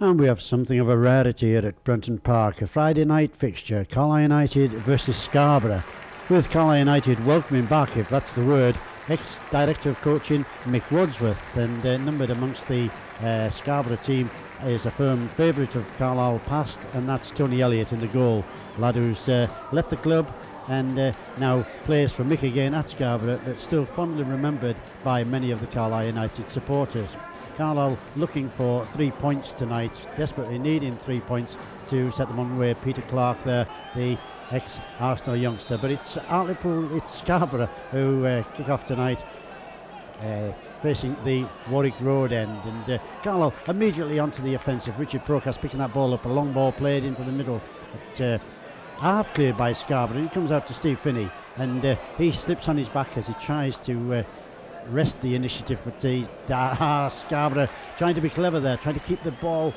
And we have something of a rarity here at Brunton Park, a Friday night fixture, Carlisle United versus Scarborough, with Carlisle United welcoming back, if that's the word, ex-director of coaching Mick Wadsworth, and numbered amongst the Scarborough team is a firm favourite of Carlisle past, and that's Tony Elliott in the goal, lad who's left the club and now plays for Mick again at Scarborough, but still fondly remembered by many of the Carlisle United supporters. Carlisle looking for 3 points tonight, desperately needing 3 points to set them on way. Peter Clark there, the ex-Arsenal youngster, but it's Hartlepool, it's Scarborough who kick off tonight, facing the Warwick Road end, and Carlisle immediately onto the offensive. Richard Procas picking that ball up, a long ball played into the middle, but half cleared by Scarborough. He comes out to Steve Finney, and he slips on his back as he tries to rest the initiative, but Scarborough trying to be clever there, trying to keep the ball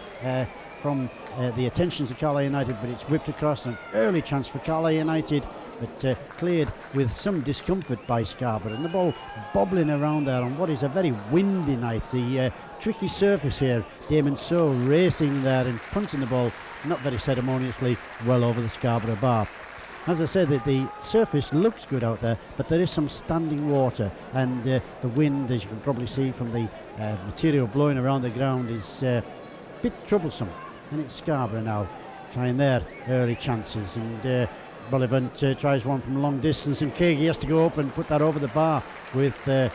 from the attentions of Carlisle United, but it's whipped across. An early chance for Carlisle United, but cleared with some discomfort by Scarborough, and the ball bobbling around there on what is a very windy night. The tricky surface here, Damon So racing there and punting the ball not very ceremoniously well over the Scarborough bar. As I said, the surface looks good out there, but there is some standing water, and the wind, as you can probably see from the material blowing around the ground, is a bit troublesome. And it's Scarborough now trying their early chances, and Bullivant tries one from long distance, and Kagi has to go up and put that over the bar with a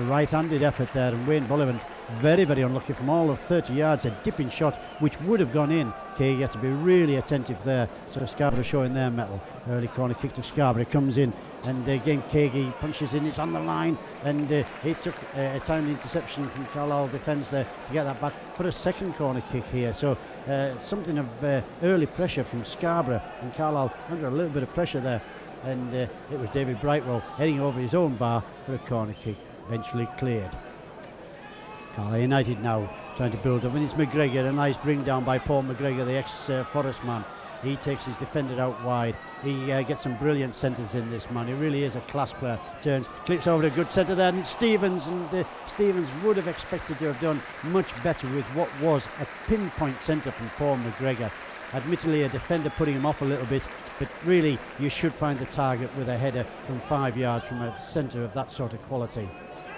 right-handed effort there, and Wayne Bullivant very, very unlucky from all of 30 yards, a dipping shot which would have gone in. Kagi had to be really attentive there, so Scarborough showing their mettle. Early corner kick to Scarborough comes in, and again Kagi punches in, it's on the line, and it took a timely interception from Carlisle defence there to get that back for a second corner kick here. So something of early pressure from Scarborough, and Carlisle under a little bit of pressure there, and it was David Brightwell heading over his own bar for a corner kick, eventually cleared. Carlisle United now trying to build up, and it's McGregor, a nice bring down by Paul McGregor, the ex-Forest man. He takes his defender out wide. He gets some brilliant centres in, this man. He really is a class player. Turns, clips over a good centre there, and it's Stevens, and Stevens would have expected to have done much better with what was a pinpoint centre from Paul McGregor. Admittedly a defender putting him off a little bit, but really you should find the target with a header from 5 yards from a centre of that sort of quality.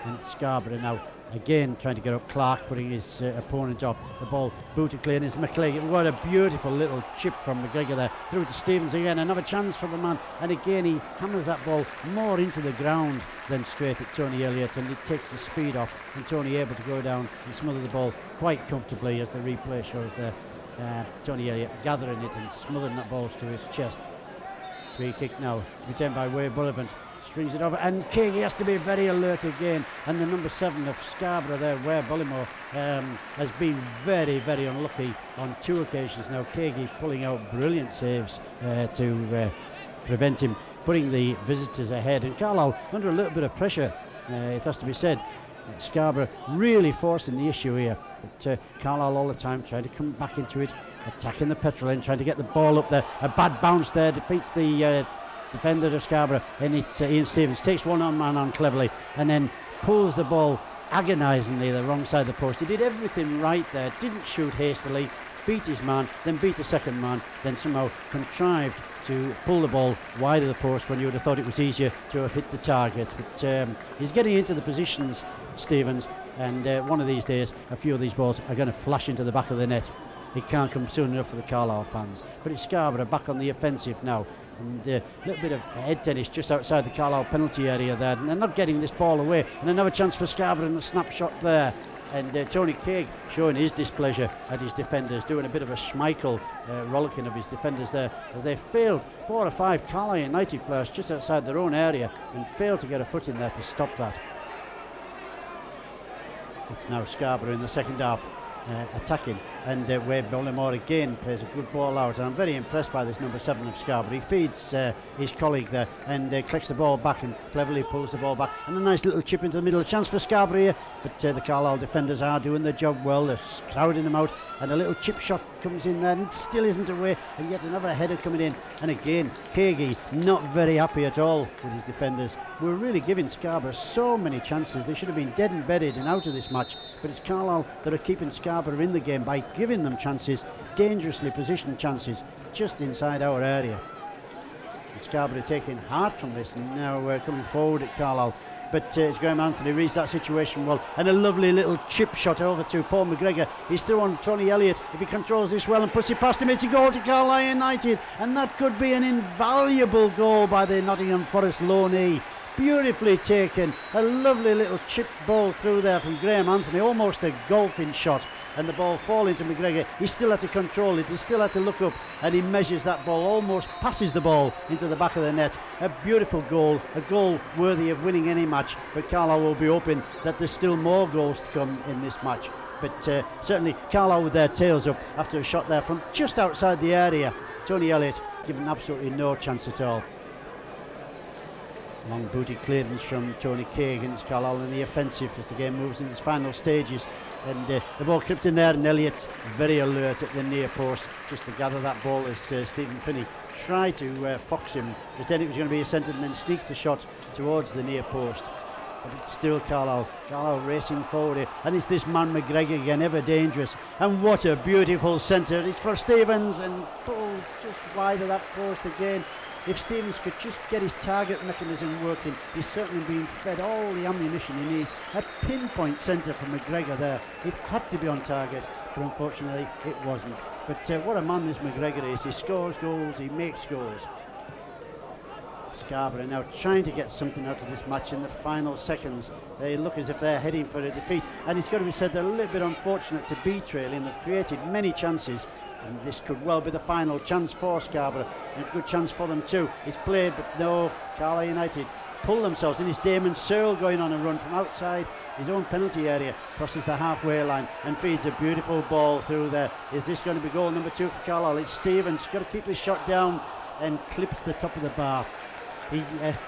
And it's Scarborough now again trying to get up. Clark putting his opponent off. The ball booted clear, and it's McGregor. What a beautiful little chip from McGregor there through to Stevens again. Another chance for the man, and again he hammers that ball more into the ground than straight at Tony Elliott, and it takes the speed off, and Tony able to go down and smother the ball quite comfortably, as the replay shows there. Tony Elliott gathering it and smothering that ball to his chest. Free kick now returned by Wade Bullivant, strings it over, and Kagi has to be very alert again, and the number 7 of Scarborough there, Ware Bullimore, has been very, very unlucky on 2 occasions now. Kagi pulling out brilliant saves to prevent him putting the visitors ahead, and Carlisle under a little bit of pressure, it has to be said. Scarborough really forcing the issue here, but Carlisle all the time trying to come back into it, attacking the petrol end, trying to get the ball up there. A bad bounce there defeats the defender of Scarborough, and it's Ian Stevens takes one man on cleverly and then pulls the ball agonisingly the wrong side of the post. He did everything right there, didn't shoot hastily, beat his man, then beat the second man, then somehow contrived to pull the ball wide of the post when you would have thought it was easier to have hit the target. But he's getting into the positions, Stevens, and one of these days a few of these balls are going to flash into the back of the net. It can't come soon enough for the Carlisle fans, but it's Scarborough back on the offensive now, and a little bit of head tennis just outside the Carlisle penalty area there, and they're not getting this ball away, and another chance for Scarborough and a snapshot there. And Tony Craig showing his displeasure at his defenders, doing a bit of a Schmeichel rollicking of his defenders there, as they failed 4 or 5 Carlisle United players just outside their own area and failed to get a foot in there to stop that. It's now Scarborough in the second half attacking, and Wade Bullimore again plays a good ball out, and I'm very impressed by this number 7 of Scarborough. He feeds his colleague there and collects the ball back and cleverly pulls the ball back, and a nice little chip into the middle. A chance for Scarborough here, but the Carlisle defenders are doing their job well. They're crowding them out, and a little chip shot comes in there and still isn't away, and yet another header coming in, and again Kagi not very happy at all with his defenders. We're really giving Scarborough so many chances. They should have been dead and bedded and out of this match, but it's Carlisle that are keeping Scarborough in the game by giving them chances, dangerously positioned chances, just inside our area. And Scarborough taking heart from this, and now coming forward at Carlisle. But it's Graham Anthony reads that situation well, and a lovely little chip shot over to Paul McGregor. He's through on Tony Elliott. If he controls this well and puts it past him, it's a goal to Carlisle United, and that could be an invaluable goal by the Nottingham Forest loanee. Beautifully taken, a lovely little chip ball through there from Graham Anthony, almost a golfing shot, and the ball falling to McGregor. He still had to control it, he still had to look up, and he measures that ball, almost passes the ball into the back of the net. A beautiful goal, a goal worthy of winning any match, but Carlisle will be hoping that there's still more goals to come in this match. But certainly Carlisle with their tails up after a shot there from just outside the area. Tony Elliott given absolutely no chance at all. Long booty clearance from Tony Kay against Carlisle in the offensive as the game moves in its final stages, and the ball clipped in there, and Elliott's very alert at the near post just to gather that ball as Stephen Finney tried to fox him, pretending it was going to be a centre, and then sneaked a shot towards the near post. But it's still Carlisle racing forward here, and it's this man McGregor again, ever dangerous, and what a beautiful centre. It's for Stevens, and pulled just wide of that post again. If Stevens could just get his target mechanism working, he's certainly been fed all the ammunition he needs. A pinpoint centre from McGregor there. It had to be on target, but unfortunately it wasn't. But what a man this McGregor is. He scores goals, he makes goals. Scarborough now trying to get something out of this match in the final seconds. They look as if they're heading for a defeat, and it's got to be said they're a little bit unfortunate to be trailing. They've created many chances, and this could well be the final chance for Scarborough, and a good chance for them too. It's played, but no, Carlisle United pull themselves in. It's Damon Searle going on a run from outside his own penalty area, crosses the halfway line and feeds a beautiful ball through there. Is this going to be goal number 2 for Carlisle? It's Stevens, got to keep this shot down, and clips the top of the bar. He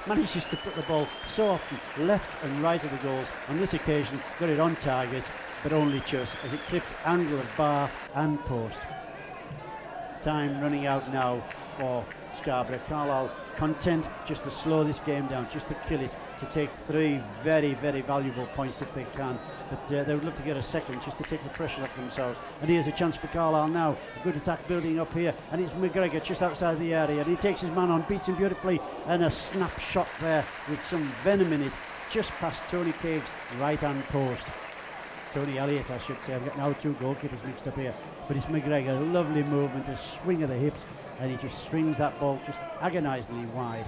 manages to put the ball so often left and right of the goals. On this occasion got it on target, but only just as it clipped angle of bar and post. Time running out now for Scarborough. Carlisle content just to slow this game down, just to kill it, to take 3 very, very valuable points if they can. But they would love to get a second just to take the pressure off themselves. And here's a chance for Carlisle now. A good attack building up here, and it's McGregor just outside the area, and he takes his man on, beats him beautifully, and a snap shot there with some venom in it, just past Tony Caig's right hand post. Tony Elliott, I should say. I've got now 2 goalkeepers mixed up here, but it's McGregor. Lovely movement, a swing of the hips, and he just swings that ball just agonisingly wide.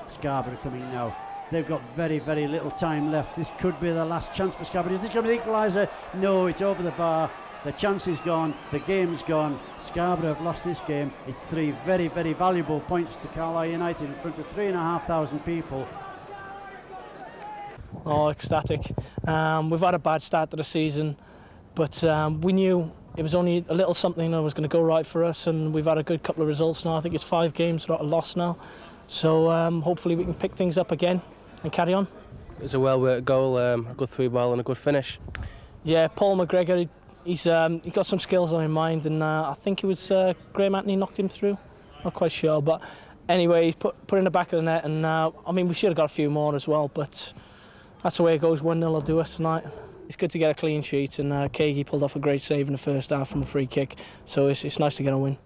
Scarborough coming now. They've got very, very little time left. This could be the last chance for Scarborough. Is this going to be the equaliser? No, it's over the bar. The chance is gone. The game's gone. Scarborough have lost this game. It's 3 very, very valuable points to Carlisle United in front of 3,500 people. Oh, ecstatic. We've had a bad start to the season, but we knew it was only a little something that was going to go right for us, and we've had a good couple of results now. I think it's 5 games without a loss now, so hopefully we can pick things up again and carry on. It was a well-worked goal, a good through ball and a good finish. Yeah, Paul McGregor, he's got some skills on his mind, and I think it was Graham Anthony knocked him through. Not quite sure, but anyway, he's put in the back of the net, and I mean, we should have got a few more as well, but that's the way it goes. 1-0 will do us tonight. It's good to get a clean sheet, and Keagy pulled off a great save in the first half from a free kick, so it's nice to get a win.